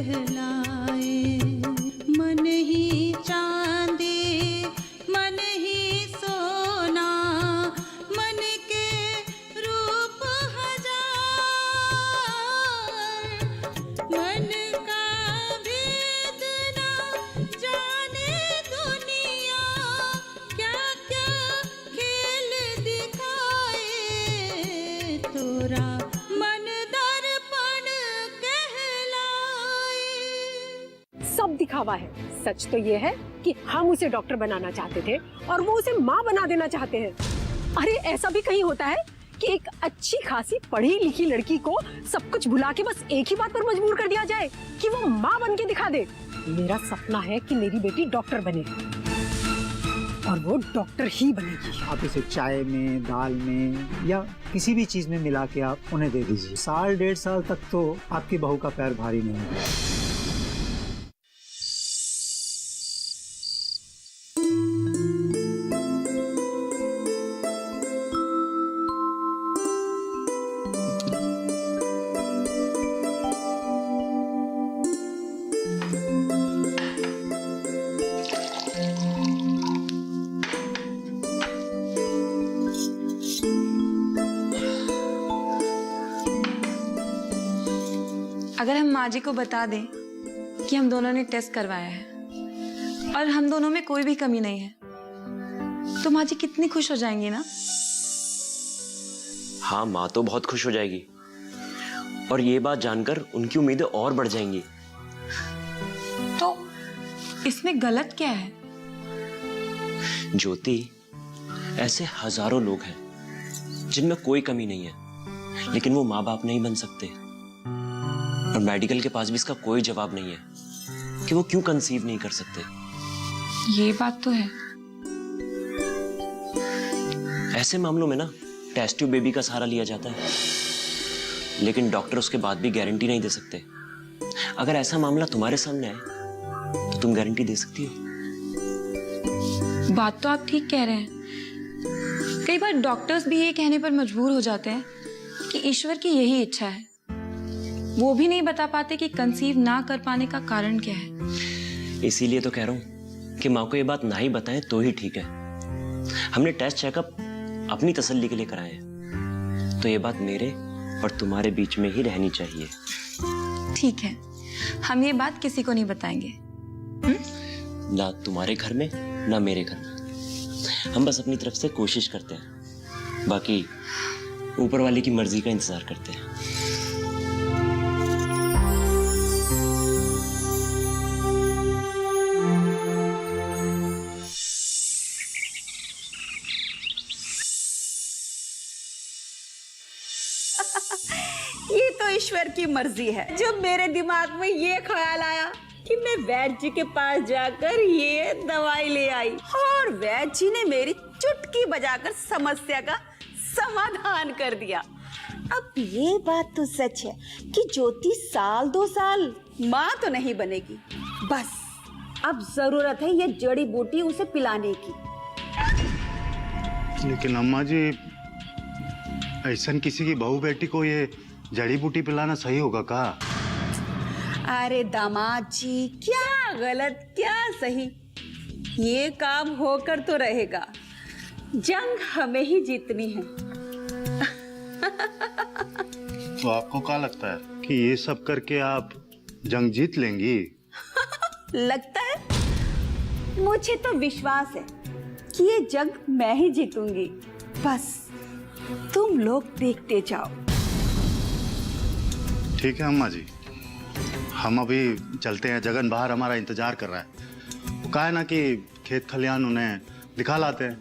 कहलाए। मन ही चांदी मन ही सोना, मन के रूप हजार, मन का भेद ना जाने दुनिया, क्या क्या खेल दिखाए। तोरा मन दर्पण कहलाए। सब दिखावा है, सच तो ये है कि हम उसे डॉक्टर बनाना चाहते थे और वो उसे माँ बना देना चाहते हैं। अरे ऐसा भी कहीं होता है कि एक अच्छी खासी पढ़ी लिखी लड़की को सब कुछ भुला के बस एक ही बात पर मजबूर कर दिया जाए कि वो माँ बन के दिखा दे। मेरा सपना है कि मेरी बेटी डॉक्टर बने और वो डॉक्टर ही बनेगी। आप इसे चाय में, दाल में या किसी भी चीज में मिला के आप उन्हें दे दीजिए। साल 1.5 साल तक तो आपकी बहू का पैर भारी नहीं होगा। अगर हम माँ जी को बता दें कि हम दोनों ने टेस्ट करवाया है और हम दोनों में कोई भी कमी नहीं है, तो माँ जी कितनी खुश हो जाएंगी ना। हाँ, माँ तो बहुत खुश हो जाएगी और ये बात जानकर उनकी उम्मीदें और बढ़ जाएंगी। तो इसमें गलत क्या है? ज्योति, ऐसे हजारों लोग हैं जिनमें कोई कमी नहीं है, लेकिन वो माँ बाप नहीं बन सकते। और मेडिकल के पास भी इसका कोई जवाब नहीं है कि वो क्यों कंसीव नहीं कर सकते। ये बात तो है। ऐसे मामलों में ना टेस्ट ट्यूब बेबी का सहारा लिया जाता है, लेकिन डॉक्टर उसके बाद भी गारंटी नहीं दे सकते। अगर ऐसा मामला तुम्हारे सामने आए तो तुम गारंटी दे सकती हो? बात तो आप ठीक कह रहे हैं। कई बार डॉक्टर्स भी ये कहने पर मजबूर हो जाते हैं कि ईश्वर की यही इच्छा है। वो भी नहीं बता पाते कि कंसीव ना कर पाने का कारण क्या है। इसीलिए तो कह रहा हूं कि माँ को ये बात ना ही बताएं तो ही ठीक है। हमने टेस्ट चेकअप अपनी तसल्ली के लिए कराए हैं, तो ये बात मेरे और तुम्हारे बीच में ही रहनी चाहिए। ठीक है, हम ये बात किसी को नहीं बताएंगे। ना तुम्हारे घर में ना मेरे घर में। हम बस अपनी तरफ से कोशिश करते हैं, बाकी ऊपर वाले की मर्जी का इंतजार करते हैं। ये तो ईश्वर की मर्जी है। जब मेरे दिमाग में ये ख्याल आया कि मैं वैद्य जी के पास जाकर ये दवाई ले आई और वैद्य जी ने मेरी चुटकी बजाकर समस्या का समाधान कर दिया। अब ये बात तो सच है कि ज्योति साल 2 साल माँ तो नहीं बनेगी, बस अब जरूरत है ये जड़ी बूटी उसे पिलाने की। लेकिन अम्मा जी, ऐसा किसी की बहू बेटी को ये जड़ी बूटी पिलाना सही होगा का? अरे दामाद जी, क्या गलत क्या सही, ये काम होकर तो रहेगा। जंग हमें ही जीतनी है। तो आपको क्या लगता है कि ये सब करके आप जंग जीत लेंगी? लगता है? मुझे तो विश्वास है कि ये जंग मैं ही जीतूंगी। बस तुम लोग देखते जाओ। ठीक है अम्मा जी, हम अभी चलते हैं। जगन बाहर हमारा इंतजार कर रहा है। वो कहा है ना कि खेत खलियान उन्हें दिखा लाते हैं,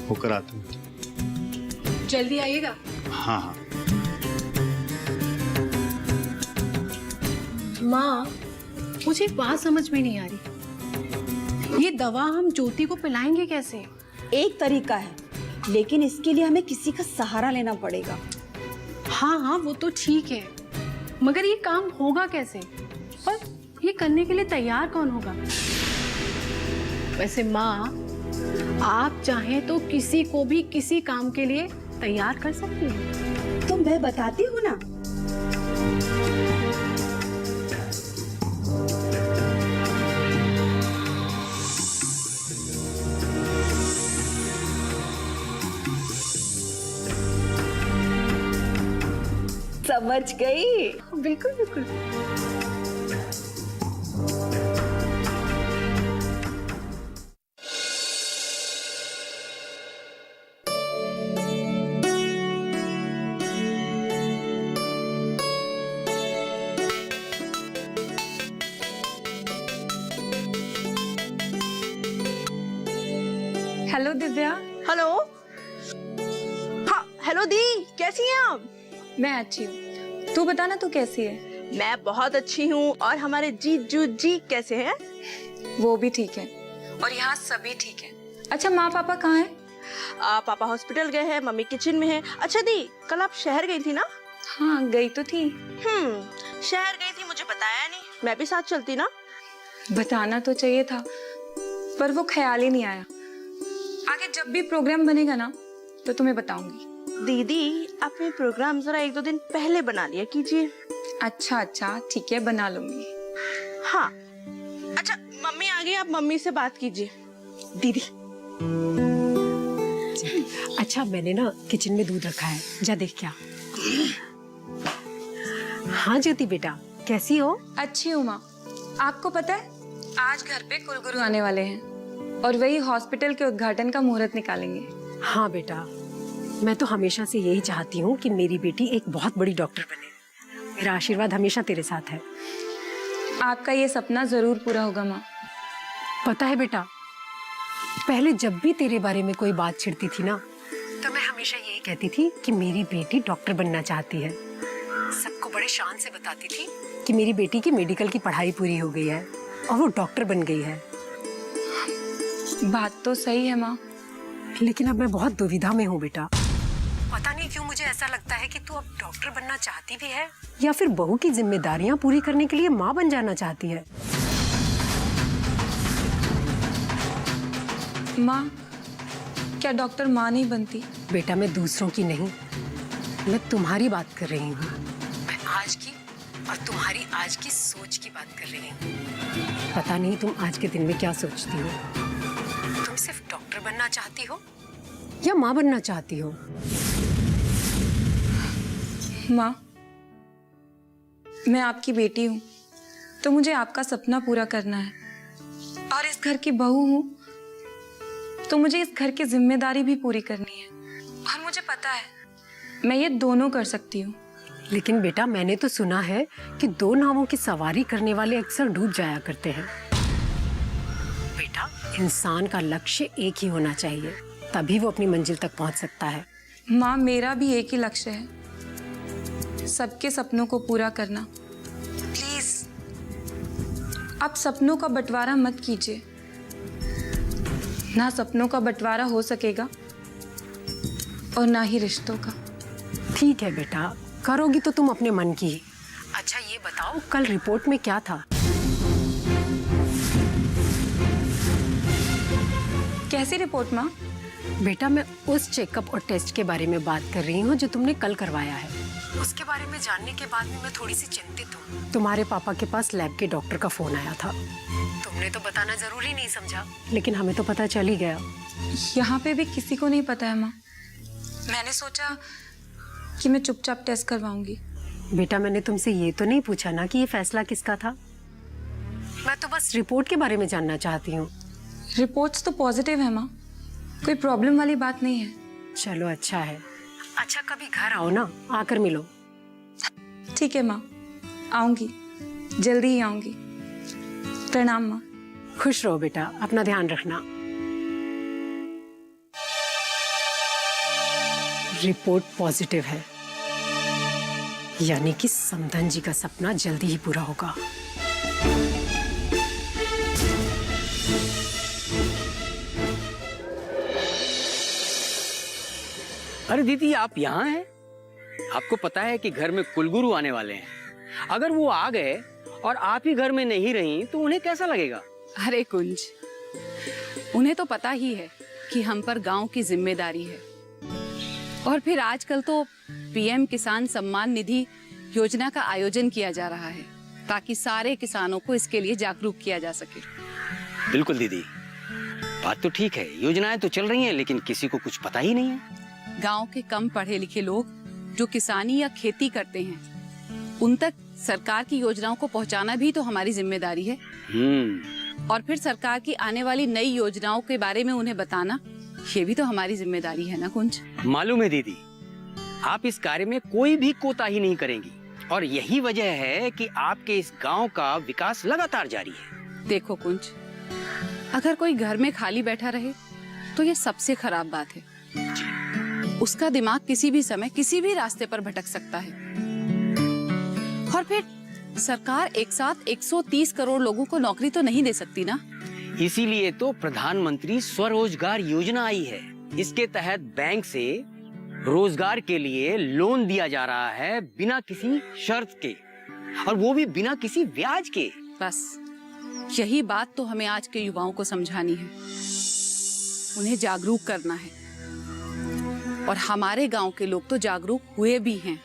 होकर आते हैं। जल्दी आइएगा। हाँ हाँ। माँ, मुझे एक बात समझ में नहीं आ रही, ये दवा हम ज्योति को पिलाएंगे कैसे? एक तरीका है, लेकिन इसके लिए हमें किसी का सहारा लेना पड़ेगा। हाँ हाँ, वो तो ठीक है, मगर ये काम होगा कैसे और ये करने के लिए तैयार कौन होगा? वैसे माँ, आप चाहें तो किसी को भी किसी काम के लिए तैयार कर सकती हैं। तो मैं बताती हूँ ना। समझ गई? बिल्कुल बिल्कुल। हेलो दिव्या। हेलो। हाँ हेलो दी, कैसी हैं आप? मैं अच्छी हूँ, तू बता ना तू कैसी है? मैं बहुत अच्छी हूँ। और हमारे जीजू जी कैसे हैं? वो भी ठीक है और यहाँ सभी ठीक है। अच्छा माँ पापा कहाँ हैं? पापा हॉस्पिटल गए हैं, मम्मी किचन में है। अच्छा दी, कल आप शहर गई थी ना? हाँ गई तो थी। शहर गई थी, मुझे बताया नहीं, मैं भी साथ चलती ना। बताना तो चाहिए था पर वो ख्याल ही नहीं आया। आगे जब भी प्रोग्राम बनेगा ना तो तुम्हें बताऊंगी। दीदी अपने प्रोग्राम जरा 1-2 दिन पहले बना लिया कीजिए। अच्छा अच्छा ठीक है, बना लूंगी। हाँ अच्छा, मम्मी आ गई, आप मम्मी से बात कीजिए। दीदी अच्छा मैंने ना किचन में दूध रखा है, जा देख क्या। हाँ ज्योति बेटा, कैसी हो? अच्छी हूँ माँ। आपको पता है आज घर पे कुलगुरु आने वाले हैं और वही हॉस्पिटल के उद्घाटन का मुहूर्त निकालेंगे। हाँ बेटा, मैं तो हमेशा से यही चाहती हूँ कि मेरी बेटी एक बहुत बड़ी डॉक्टर बने। मेरा आशीर्वाद हमेशा तेरे साथ है। आपका ये सपना जरूर पूरा होगा माँ। पता है बेटा, पहले जब भी तेरे बारे में कोई बात छिड़ती थी ना तो मैं हमेशा यही कहती थी कि मेरी बेटी डॉक्टर बनना चाहती है। सबको बड़े शान से बताती थी कि मेरी बेटी की मेडिकल की पढ़ाई पूरी हो गई है और वो डॉक्टर बन गई है। बात तो सही है माँ, लेकिन अब मैं बहुत दुविधा में हूँ बेटा। पता नहीं क्यों मुझे ऐसा लगता है कि तू अब डॉक्टर बनना चाहती भी है या फिर बहू की जिम्मेदारियां पूरी करने के लिए माँ बन जाना चाहती है। माँ क्या डॉक्टर माँ नहीं बनती? बेटा मैं दूसरों की नहीं, मैं तुम्हारी बात कर रही हूँ। मैं आज की और तुम्हारी आज की सोच की बात कर रही हूँ। पता नहीं तुम आज के दिन में क्या सोचती हो। तुम सिर्फ डॉक्टर बनना चाहती हो या माँ बनना चाहती हो? माँ मैं आपकी बेटी हूँ तो मुझे आपका सपना पूरा करना है और इस घर की बहू हूँ तो मुझे इस घर की जिम्मेदारी भी पूरी करनी है और मुझे पता है मैं ये दोनों कर सकती हूँ। लेकिन बेटा मैंने तो सुना है कि 2 नावों की सवारी करने वाले अक्सर डूब जाया करते हैं। बेटा इंसान का लक्ष्य एक ही होना चाहिए, तभी वो अपनी मंजिल तक पहुंच सकता है। माँ मेरा भी एक ही लक्ष्य है, सबके सपनों को पूरा करना। प्लीज आप सपनों का बंटवारा मत कीजिए, ना सपनों का बंटवारा हो सकेगा और ना ही रिश्तों का। ठीक है बेटा, करोगी तो तुम अपने मन की ही। अच्छा ये बताओ कल रिपोर्ट में क्या था? कैसी रिपोर्ट माँ? बेटा मैं उस चेकअप और टेस्ट के बारे में बात कर रही हूँ जो तुमने कल करवाया है। उसके बारे में जानने के बाद भी मैं थोड़ी सी चिंतित हूँ। तुम्हारे पापा के पास लैब के डॉक्टर का फोन आया था। तुमने तो बताना जरूरी नहीं समझा, लेकिन हमें तो पता चल ही गया। यहाँ पे भी किसी को नहीं पता है माँ। मैंने सोचा कि मैं चुपचाप टेस्ट करवाऊंगी। बेटा मैंने तुमसे ये तो नहीं पूछा ना कि ये फैसला किसका था। मैं तो बस रिपोर्ट के बारे में जानना चाहती हूँ। रिपोर्ट्स तो पॉजिटिव है माँ, कोई प्रॉब्लम वाली बात नहीं है। चलो अच्छा है। अच्छा कभी घर आओ ना, आकर मिलो। ठीक है माँ, आऊंगी, जल्दी ही आऊंगी। प्रणाम माँ। खुश रहो बेटा, अपना ध्यान रखना। रिपोर्ट पॉजिटिव है, यानी कि समधन जी का सपना जल्दी ही पूरा होगा। अरे दीदी आप यहाँ हैं? आपको पता है कि घर में कुलगुरु आने वाले हैं। अगर वो आ गए और आप ही घर में नहीं रही तो उन्हें कैसा लगेगा? अरे कुंज, उन्हें तो पता ही है कि हम पर गांव की जिम्मेदारी है। और फिर आजकल तो पीएम किसान सम्मान निधि योजना का आयोजन किया जा रहा है ताकि सारे किसानों को इसके लिए जागरूक किया जा सके। बिल्कुल दीदी, बात तो ठीक है, योजनाएं तो चल रही हैं लेकिन किसी को कुछ पता ही नहीं है। गांव के कम पढ़े लिखे लोग जो किसानी या खेती करते हैं उन तक सरकार की योजनाओं को पहुंचाना भी तो हमारी जिम्मेदारी है। और फिर सरकार की आने वाली नई योजनाओं के बारे में उन्हें बताना, ये भी तो हमारी जिम्मेदारी है ना कुंज। मालूम है दीदी, आप इस कार्य में कोई भी कोताही नहीं करेंगी और यही वजह है कि आपके इस गांव का विकास लगातार जारी है। देखो कुंज, अगर कोई घर में खाली बैठा रहे तो ये सबसे खराब बात है। उसका दिमाग किसी भी समय किसी भी रास्ते पर भटक सकता है। और फिर सरकार एक साथ 130 करोड़ लोगों को नौकरी तो नहीं दे सकती ना। इसीलिए तो प्रधानमंत्री स्वरोजगार योजना आई है। इसके तहत बैंक से रोजगार के लिए लोन दिया जा रहा है बिना किसी शर्त के, और वो भी बिना किसी ब्याज के। बस यही बात तो हमें आज के युवाओं को समझानी है, उन्हें जागरूक करना है। और हमारे गांव के लोग तो जागरूक हुए भी हैं।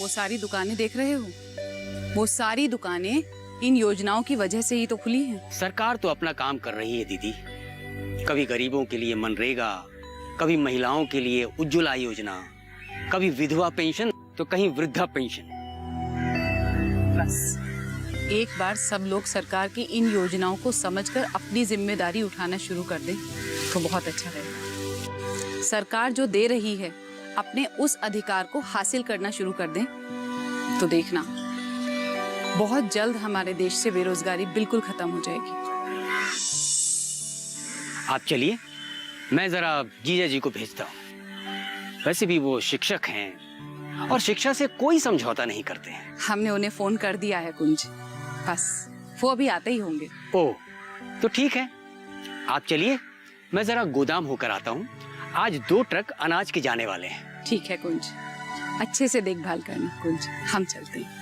वो सारी दुकानें देख रहे हो, वो सारी दुकानें इन योजनाओं की वजह से ही तो खुली हैं। सरकार तो अपना काम कर रही है दीदी। कभी गरीबों के लिए मनरेगा, कभी महिलाओं के लिए उज्ज्वला योजना, कभी विधवा पेंशन तो कहीं वृद्धा पेंशन। बस एक बार सब लोग सरकार की इन योजनाओं को समझकर अपनी जिम्मेदारी उठाना शुरू कर दें तो बहुत अच्छा रहेगा। सरकार जो दे रही है अपने उस अधिकार को हासिल करना शुरू कर दें तो देखना बहुत जल्द हमारे देश से बेरोजगारी बिल्कुल खत्म हो जाएगी। आप चलिए, मैं जरा जीजा जी को भेजता हूँ। वैसे भी वो शिक्षक हैं और शिक्षा से कोई समझौता नहीं करते हैं। हमने उन्हें फोन कर दिया है कुंज, बस वो अभी आते ही होंगे। ओह, तो ठीक है, आप चलिए, मैं जरा गोदाम होकर आता हूँ। आज 2 ट्रक अनाज के जाने वाले हैं। ठीक है कुंज, अच्छे से देखभाल करना कुंज, हम चलते हैं।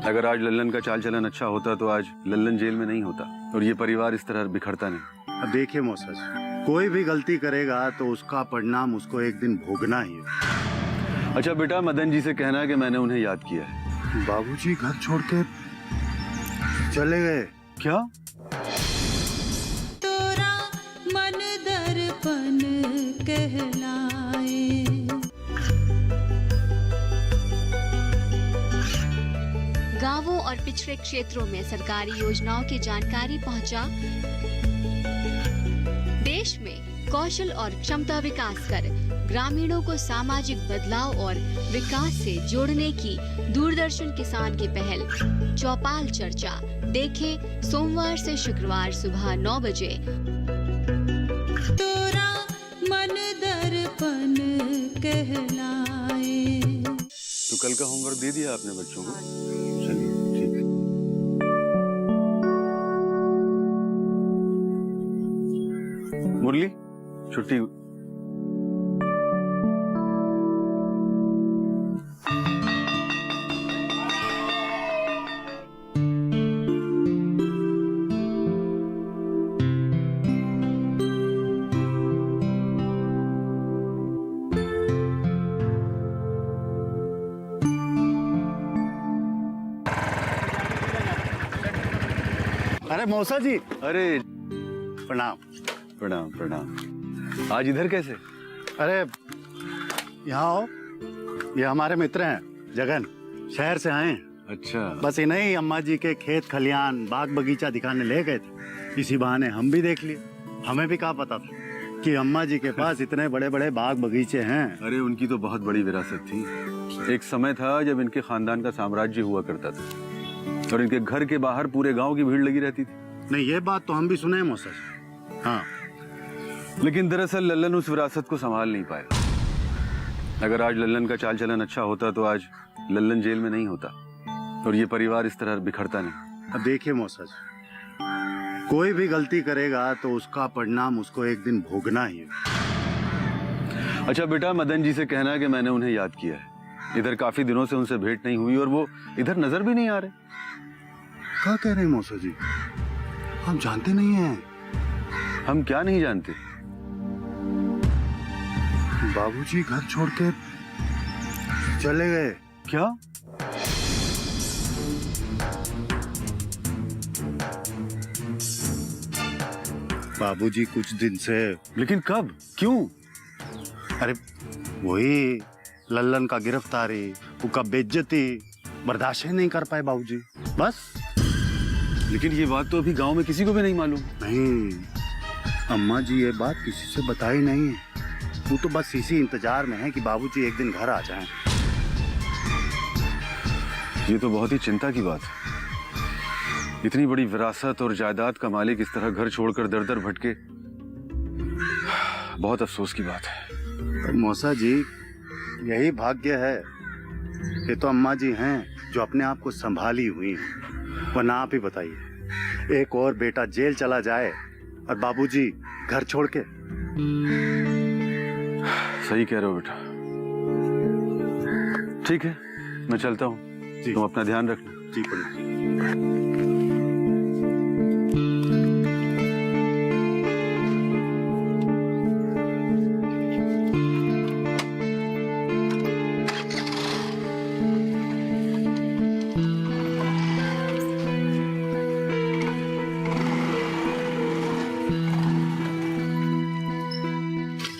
अगर आज लल्लन का चाल चलन अच्छा होता तो आज लल्लन जेल में नहीं होता और ये परिवार इस तरह बिखरता नहीं। अब देखिए मौसा जी, कोई भी गलती करेगा तो उसका परिणाम उसको एक दिन भोगना ही है। अच्छा बेटा, मदन जी से कहना कि मैंने उन्हें याद किया है। बाबूजी घर छोड़ के चले गए क्या? तोरा मन दर्पण कहलाए। गांवों और पिछड़े क्षेत्रों में सरकारी योजनाओं की जानकारी पहुंचा। देश में कौशल और क्षमता विकास कर ग्रामीणों को सामाजिक बदलाव और विकास से जोड़ने की दूरदर्शन किसान की पहल चौपाल चर्चा देखें सोमवार से शुक्रवार सुबह 9 बजे। तोरा मन दर्पण कहलाए। तो कल का होमवर्क दे दिया आपने बच्चों को? चलिए ठीक है। मुरली, छुट्टी। अरे मौसा जी, अरे प्रणाम। प्रणाम प्रणाम। आज इधर कैसे? अरे यहाँ आओ, ये हमारे मित्र हैं जगन, शहर से आए हैं। अच्छा। बस इन्हें ही अम्मा जी के खेत खलियान बाग बगीचा दिखाने ले गए थे। इसी बहाने हम भी देख लिए। हमें भी क्या पता था कि अम्मा जी के पास इतने बड़े बड़े बाग बगीचे हैं। अरे उनकी तो बहुत बड़ी विरासत थी। एक समय था जब इनके खानदान का साम्राज्य हुआ करता था और इनके घर के बाहर पूरे गांव की भीड़ लगी रहती थी। नहीं, ये बात तो हम भी सुने हैं मौसा जी। हाँ, लेकिन दरअसल लल्लन उस विरासत को संभाल नहीं पाया। अगर आज लल्लन का चाल चलन अच्छा होता तो आज लल्लन जेल में नहीं होता और ये परिवार इस तरह बिखरता नहीं। अब देखिए मौसा जी, कोई भी गलती करेगा तो उसका परिणाम उसको एक दिन भोगना ही है। अच्छा बेटा, मदन जी से कहना कि मैंने उन्हें याद किया है। इधर काफी दिनों से उनसे भेंट नहीं हुई और वो इधर नजर भी नहीं आ रहे। क्या कह रहे हैं मौसा जी? हम जानते नहीं हैं। हम क्या नहीं जानते? बाबूजी घर छोड़ के चले गए क्या? बाबूजी कुछ दिन से। लेकिन कब, क्यों? अरे वही लल्लन का गिरफ्तारी, उसका बेइज्जती बर्दाश्त ही नहीं कर पाए बाबूजी, बस। लेकिन ये बात तो अभी गांव में किसी को भी नहीं मालूम। नहीं, अम्मा जी ये बात किसी से बताई नहीं है। वो तो बस इसी इंतजार में है कि बाबूजी एक दिन घर आ जाएं। ये तो बहुत ही चिंता की बात है। इतनी बड़ी विरासत और जायदाद का मालिक इस तरह घर छोड़कर दर दर भटके, बहुत अफसोस की बात है। मौसा जी, यही भाग्य है। ये तो अम्मा जी हैं जो अपने आप को संभाली हुई हैं। वरना आप ही बताइए, एक और बेटा जेल चला जाए और बाबूजी घर छोड़ के। सही कह रहे हो बेटा। ठीक है, मैं चलता हूँ, तुम अपना ध्यान रखना। जी पंडित जी।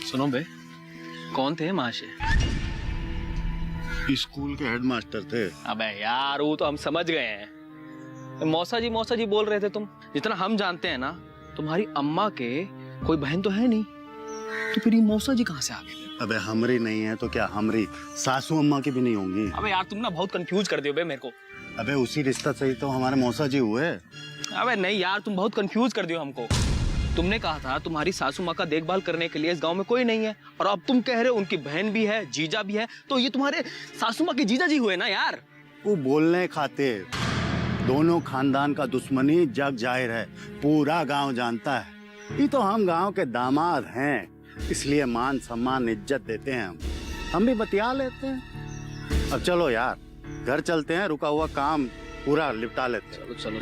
सुनो बे, कौन थे महाशय? स्कूल के हेडमास्टर थे। अबे यार, वो तो हम समझ गए हैं। मौसा जी बोल रहे थे तुम। जितना हम जानते हैं ना, तुम्हारी अम्मा के कोई बहन तो है नहीं, तो फिर ये मौसा जी कहाँ से आ गए? अबे हमरी नहीं है तो क्या हमारी सासू अम्मा की भी नहीं होंगी? अबे यार, तुम ना बहुत कंफ्यूज कर दियो बे मेरे को। अबे उसी रिश्ता से ही तो हमारे मौसा जी हुए। अबे नहीं यार, तुम बहुत कंफ्यूज कर दियो हमको। तुमने कहा था तुम्हारी सासू माँ का देखभाल करने के लिए इस गांव में कोई नहीं है, और अब तुम कह रहे हो उनकी बहन भी है, जीजा भी है, तो ये तुम्हारे सासू माँ के जीजा जी हुए ना यार। वो बोलने खातिर दोनों खानदान का दुश्मनी जग जाहिर है, पूरा गांव जानता है। ये तो हम गांव के दामाद हैं, इसलिए मान सम्मान इज्जत देते हैं। हम भी बतिया लेते हैं। अब चलो यार, घर चलते हैं, रुका हुआ काम पूरा निपटा लेते हैं। चलो।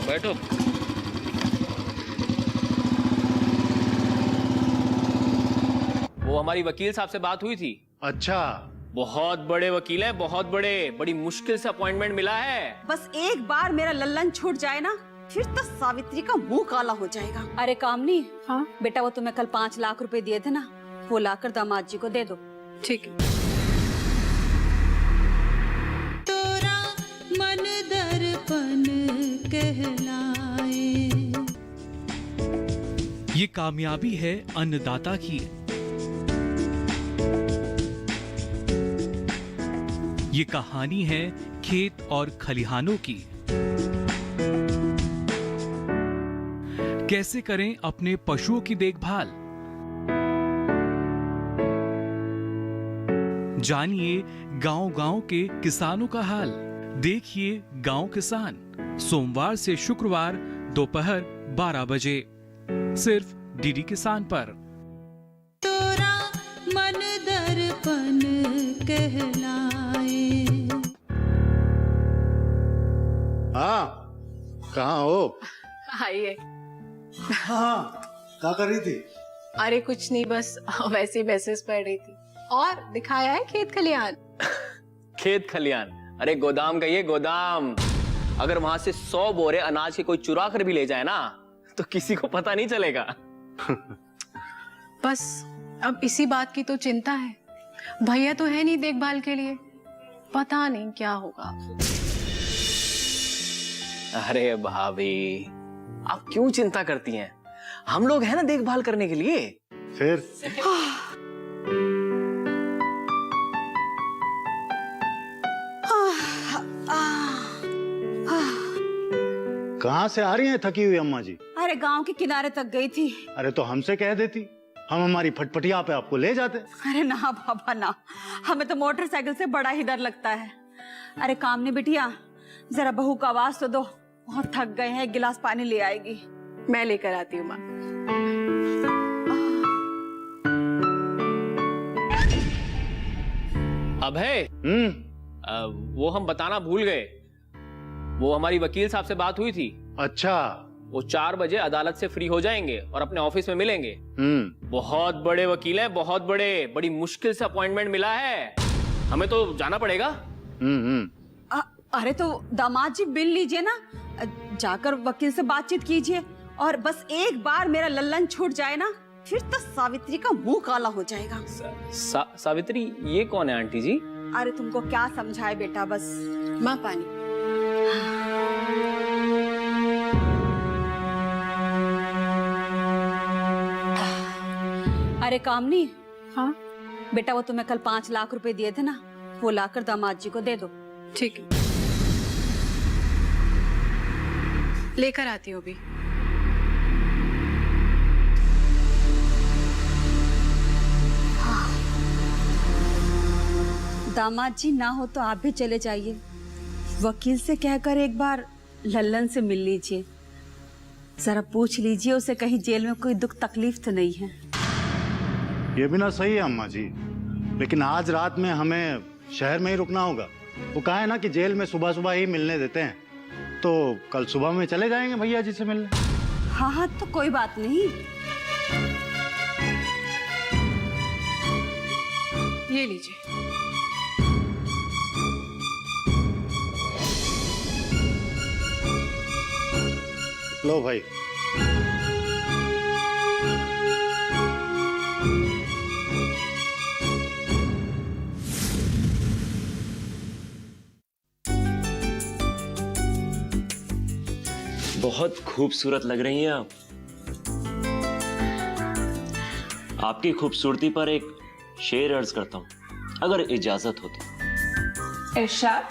बैठो। वो हमारी वकील साहब से बात हुई थी। अच्छा, बहुत बड़े वकील हैं, बहुत बड़े। बड़ी मुश्किल से अपॉइंटमेंट मिला है। बस एक बार मेरा लल्लन छूट जाए ना, फिर तो सावित्री का मुंह काला हो जाएगा। अरे कामनी, हाँ बेटा वो तुम्हें कल 5 लाख रुपए दिए थे ना, वो लाकर दामाद जी को दे दो। ठीक है। तोरा मन दर्पण कहलाए। ये कामयाबी है अन्नदाता की। ये कहानी है खेत और खलिहानों की। कैसे करें अपने पशुओं की देखभाल, जानिए गांव-गांव के किसानों का हाल। देखिए गांव किसान, सोमवार से शुक्रवार दोपहर 12 बजे, सिर्फ डीडी किसान पर। तोरा मन दर्पण कहलाए। हाँ, कहाँ हो? आइए। हाँ, क्या कर रही थी? अरे कुछ नहीं, बस वैसे ही मैसेज पढ़ रही थी। और दिखाया है खेत खलिहान। खेत खलिहान? अरे गोदाम कहिए, गोदाम। अगर वहां से 100 बोरे अनाज के कोई चुरा कर भी ले जाए ना, तो किसी को पता नहीं चलेगा। बस अब इसी बात की तो चिंता है। भैया तो है नहीं देखभाल के लिए, पता नहीं क्या होगा। अरे भाभी, आप क्यों चिंता करती हैं? हम लोग हैं ना देखभाल करने के लिए। फिर कहाँ से आ रही हैं थकी हुई अम्मा जी? अरे गांव के किनारे तक गई थी। अरे तो हमसे कह देती, हम हमारी फटफटिया पे आपको ले जाते। अरे ना बाबा ना, हमें तो मोटरसाइकिल से बड़ा ही डर लगता है। अरे कामनी बिटिया, जरा बहू का आवाज तो दो, बहुत थक गए हैं, एक गिलास पानी ले आएगी। मैं लेकर आती हूँ माँ। अभय, वो हम बताना भूल गए। वो हमारी वकील साहब से बात हुई थी। अच्छा, वो 4 बजे अदालत से फ्री हो जाएंगे और अपने ऑफिस में मिलेंगे। बहुत बड़े वकील हैं, बहुत बड़े, बड़ी मुश्किल से अपॉइंटमेंट मिला है, हमें तो जाना पड़ेगा। अरे तो दामाद जी मिल लीजिए ना, जाकर वकील से बातचीत कीजिए और बस एक बार मेरा लल्लन छूट जाए ना, फिर तो सावित्री का मुंह काला हो जाएगा। सावित्री ये कौन है आंटी जी? अरे तुमको क्या समझाए बेटा, बस माँ पानी। अरे कामनी, हाँ बेटा वो तुम्हें कल 5 लाख रुपए दिए थे ना, वो लाकर दामाद जी को दे दो। ठीक है, लेकर आती हूँ अभी। दामाद जी ना हो तो आप भी चले जाइए, वकील से कहकर एक बार लल्लन से मिल लीजिए, जरा पूछ लीजिए उसे कहीं जेल में कोई दुख तकलीफ तो नहीं है। ये भी ना सही है अम्मा जी, लेकिन आज रात में हमें शहर में ही रुकना होगा। वो कहा है ना कि जेल में सुबह सुबह ही मिलने देते हैं, तो कल सुबह में चले जाएंगे भैया जी से मिलने। हाँ हाँ तो कोई बात नहीं। ये लीजिए। लो भाई। बहुत खूबसूरत लग रही हैं आप। आपकी खूबसूरती पर एक शेर अर्ज करता हूं, अगर इजाजत हो तो। इरशाद।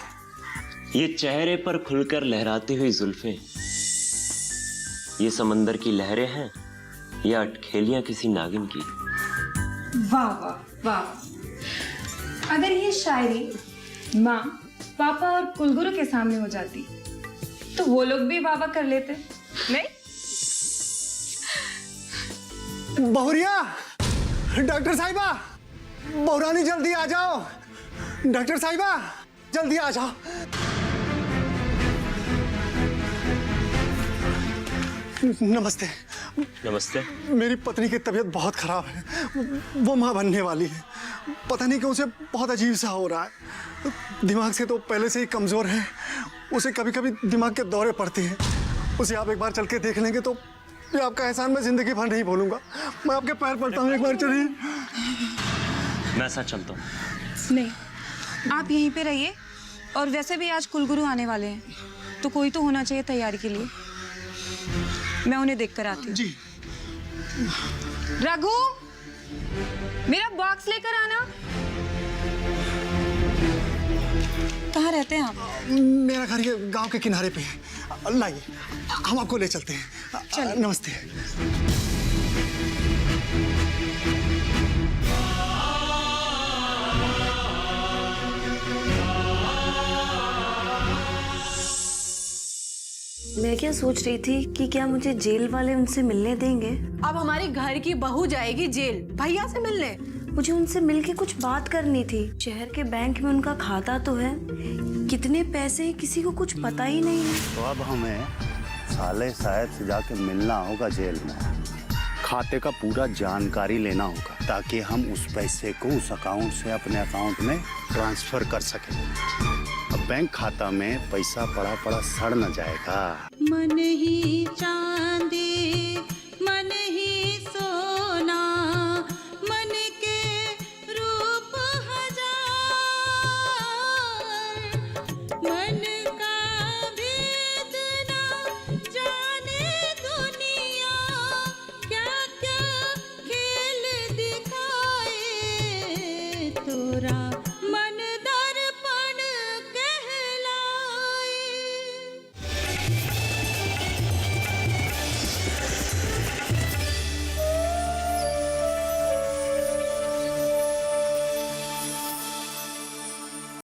ये चेहरे पर खुलकर लहराती हुई जुल्फें, ये समंदर की लहरें हैं या अटखेलियां किसी नागिन की। वाह वाह वाह। अगर ये शायरी माँ, पापा और कुलगुरु के सामने हो जाती तो वो लोग भी वाह वाह कर लेते, नहीं? बहुरिया, डॉक्टर साहिबा, बहुरानी जल्दी आ जाओ। डॉक्टर साहिबा जल्दी आ जाओ। नमस्ते। नमस्ते। मेरी पत्नी की तबीयत बहुत खराब है, वो माँ बनने वाली है। पता नहीं क्यों उसे बहुत अजीब सा हो रहा है। दिमाग से तो पहले से ही कमजोर है, उसे कभी कभी दिमाग के दौरे पड़ते हैं। उसे आप एक बार चल के देख लेंगे तो ये आपका एहसान मैं जिंदगी भर नहीं भूलूंगा। मैं आपके पैर पड़ता हूँ, एक बार चलिए। मैं साथ चलता हूँ। नहीं, आप यहीं पे रहिए, और वैसे भी आज कुलगुरु आने वाले हैं तो कोई तो होना चाहिए तैयारी के लिए। मैं उन्हें देख कर आती हूँ। जी। रघु, मेरा बॉक्स लेकर आना। कहाँ रहते हैं आप? मेरा घर ये गांव के किनारे पे है, लाइए हम आपको ले चलते हैं। नमस्ते। मैं क्या सोच रही थी कि क्या मुझे जेल वाले उनसे मिलने देंगे। अब हमारी घर की बहू जाएगी जेल भैया से मिलने। मुझे उनसे मिलके कुछ बात करनी थी। शहर के बैंक में उनका खाता तो है, कितने पैसे किसी को कुछ पता ही नहीं है। तो अब हमें साले साहब से जाके मिलना होगा जेल में, खाते का पूरा जानकारी लेना होगा ताकि हम उस पैसे को उस अकाउंट से अपने अकाउंट में ट्रांसफर कर सकें। अब बैंक खाता में पैसा पड़ा पड़ा सड़ न जाएगा। मन ही चांदी